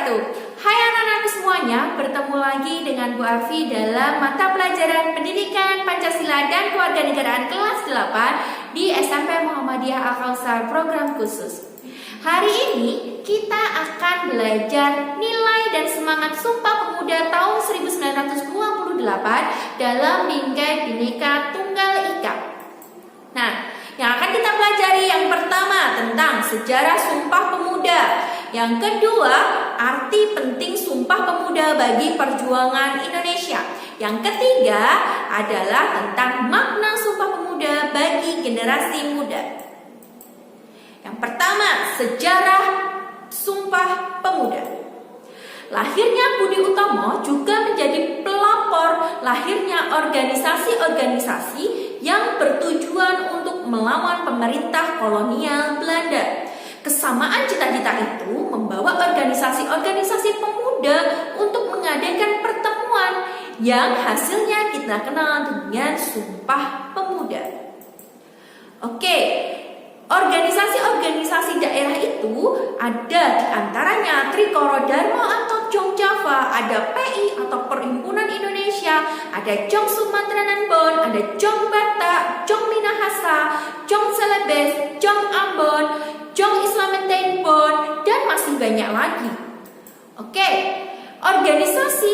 wabarakatuh. Hai anak-anakku semuanya, bertemu lagi dengan Bu Afi dalam mata pelajaran Pendidikan Pancasila dan Kewarganegaraan kelas 8 di SMP Muhammadiyah Al-Kautsar program khusus. Hari ini kita akan belajar nilai dan semangat Sumpah Pemuda tahun 1928 dalam Bingkai Bhinneka Tunggal Ika. Nah, yang akan kita pelajari yang pertama tentang sejarah Sumpah Pemuda. Yang kedua, arti penting Sumpah Pemuda bagi perjuangan Indonesia. Yang ketiga adalah tentang makna Sumpah Pemuda bagi generasi muda. Yang pertama, sejarah Sumpah Pemuda. Lahirnya Budi Utomo juga menjadi pelopor lahirnya organisasi-organisasi yang bertujuan untuk melawan pemerintah kolonial Belanda. Kesamaan cita-cita itu membawa organisasi-organisasi pemuda untuk mengadakan pertemuan yang hasilnya kita kenal dengan Sumpah Pemuda. Oke, organisasi-organisasi daerah itu ada diantaranya Trikoro Dharma atau Jong Java, ada PI atau Perhimpunan Indonesia, ada Jong Sumatera Nanbon, ada Jong Batak, Jong Minahasa, Jong Celebes, Jong Ambon, Jong Islametain Bon, dan masih banyak lagi. Oke, organisasi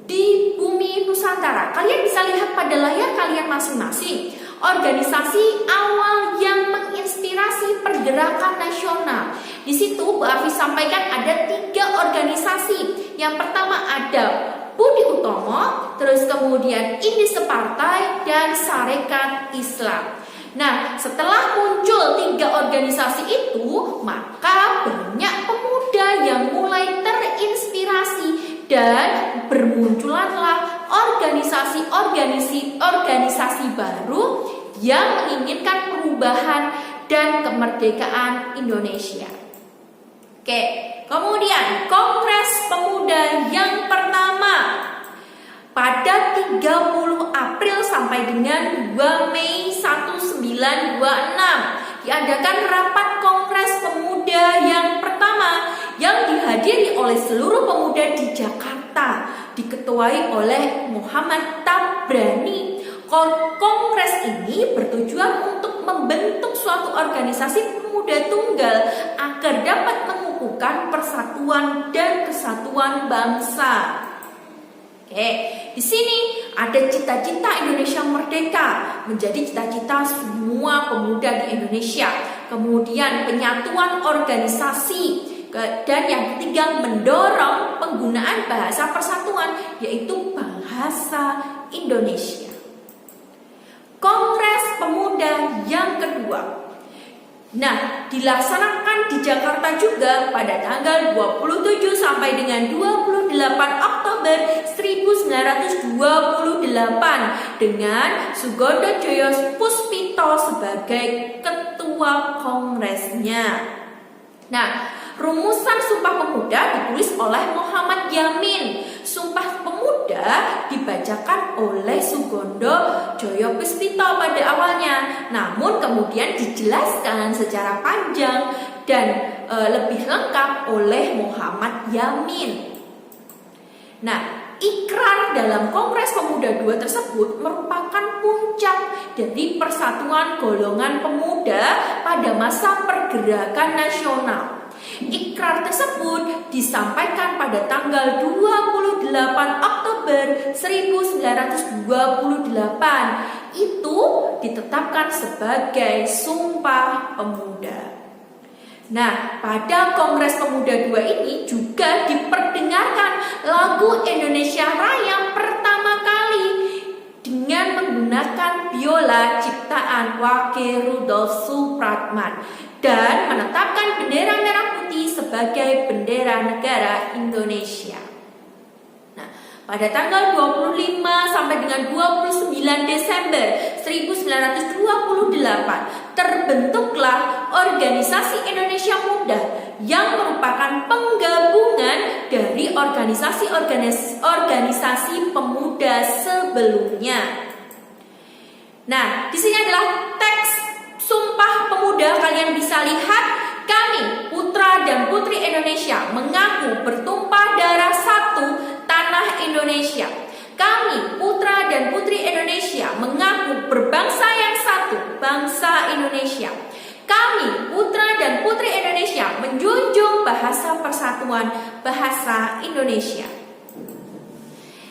di bumi Nusantara. Kalian bisa lihat pada layar kalian masing-masing. Organisasi awal yang menginspirasi pergerakan nasional. Di situ Bu Afi sampaikan ada 3 organisasi. Yang pertama ada Budi Utomo, terus kemudian Indi Separtai, dan Sarekat Islam. Nah, setelah muncul 3 organisasi itu, maka banyak pemuda yang mulai terinspirasi dan bermunculanlah organisasi baru yang menginginkan perubahan dan kemerdekaan Indonesia. Oke, kemudian Kongres Pemuda yang pertama pada 30 April sampai dengan 2 Mei 1926 diadakan rapat Kongres Pemuda yang pertama yang dihadiri oleh seluruh pemuda di Jakarta, diketuai oleh Muhammad Tabrani. Kongres ini bertujuan untuk membentuk suatu organisasi pemuda tunggal agar dapat mengukuhkan persatuan dan kesatuan bangsa. Oke, di sini ada cita-cita Indonesia merdeka menjadi cita-cita semua pemuda di Indonesia. Kemudian penyatuan organisasi, dan yang ketiga mendorong penggunaan bahasa persatuan yaitu bahasa Indonesia. Kongres Pemuda yang kedua. Nah, dilaksanakan di Jakarta juga pada tanggal 27 sampai dengan 28 Oktober 1928 dengan Sugondo Joyo Puspito sebagai ketua kongresnya. Nah, rumusan Sumpah Pemuda ditulis oleh Muhammad Yamin. Sumpah Pemuda dibacakan oleh Sugondo Joyo Puspito pada awalnya, namun kemudian dijelaskan secara panjang dan lebih lengkap oleh Muhammad Yamin. Nah, ikrar dalam Kongres Pemuda II tersebut merupakan puncak dari persatuan golongan pemuda pada masa pergerakan nasional. Ikrar tersebut disampaikan pada tanggal 28 Oktober 1928. Itu ditetapkan sebagai Sumpah Pemuda. Nah, pada Kongres Pemuda II ini juga diperdengarkan lagu Indonesia Raya pertama kali dengan menggunakan biola ciptaan Wage Rudolf Supratman dan menetapkan bendera merah putih sebagai bendera negara Indonesia. Nah, pada tanggal 25 sampai dengan 29 Desember 1928 terbentuklah Organisasi Indonesia Muda yang merupakan penggabungan dari organisasi pemuda sebelumnya. Nah, di sini adalah teks Sumpah Pemuda. Kalian bisa lihat, kami putra putra dan putri Indonesia mengaku bertumpah darah satu tanah Indonesia. Kami, putra dan putri Indonesia, mengaku berbangsa yang satu, bangsa Indonesia. Kami, putra dan putri Indonesia, menjunjung bahasa persatuan, bahasa Indonesia.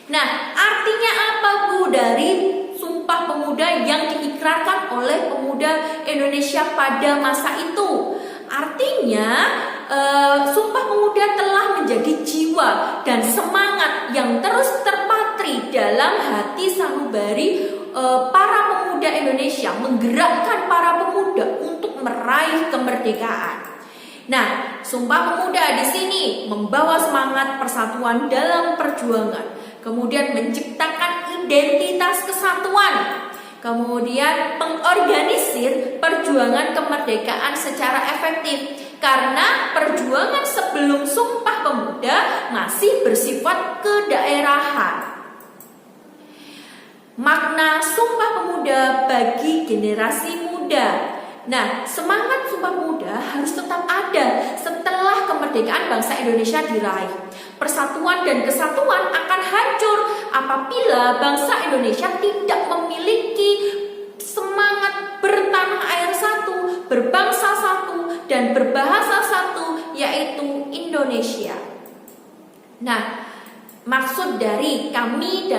Nah, artinya apa, Bu, dari Sumpah Pemuda yang diikrarkan oleh pemuda Indonesia pada masa itu? Artinya, Sumpah Pemuda telah menjadi jiwa dan semangat yang terus terpatri dalam hati sanubari para pemuda Indonesia, menggerakkan para pemuda untuk meraih kemerdekaan. Nah, Sumpah Pemuda di sini membawa semangat persatuan dalam perjuangan, kemudian menciptakan identitas kesatuan, kemudian mengorganisir perjuangan kemerdekaan secara efektif. Karena perjuangan sebelum Sumpah Pemuda masih bersifat kedaerahan. Makna Sumpah Pemuda bagi generasi muda. Nah, semangat Sumpah Pemuda harus tetap ada setelah kemerdekaan bangsa Indonesia diraih. Persatuan dan kesatuan akan hancur apabila bangsa Indonesia tidak memiliki semangat bertanah air satu, berbangsa satu, dan berbahasa satu, yaitu Indonesia. Nah, maksud dari kami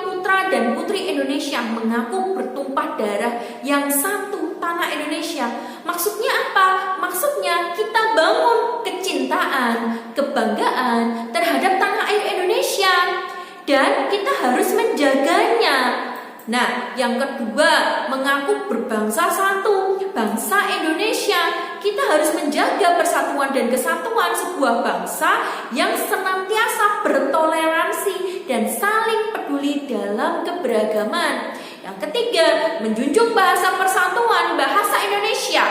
putra dan putri Indonesia mengaku bertumpah darah yang satu, tanah Indonesia. Maksudnya apa? Maksudnya kita bangun kecintaan, kebanggaan terhadap tanah air Indonesia, dan kita harus menjaganya. Nah, yang kedua, mengaku berbangsa satu, bangsa Indonesia. Kita harus menjaga persatuan dan kesatuan sebuah bangsa yang senantiasa bertoleransi dan saling peduli dalam keberagaman. Yang ketiga, menjunjung bahasa persatuan, bahasa Indonesia.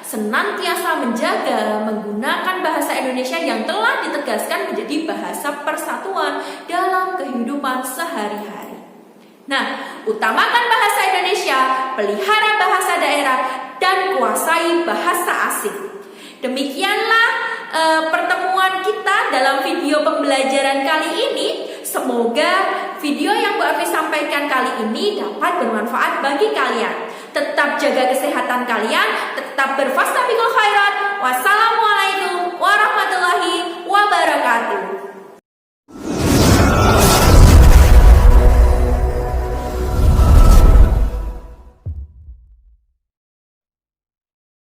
Senantiasa menjaga menggunakan bahasa Indonesia yang telah ditegaskan menjadi bahasa persatuan dalam kehidupan sehari-hari. Nah, utamakan bahasa Indonesia, pelihara bahasa daerah, dan kuasai bahasa asing. Demikianlah pertemuan kita dalam video pembelajaran kali ini. Semoga video yang Bu Afi sampaikan kali ini dapat bermanfaat bagi kalian. Tetap jaga kesehatan kalian, tetap berfastabiqul khairat. Wassalamualaikum warahmatullahi wabarakatuh.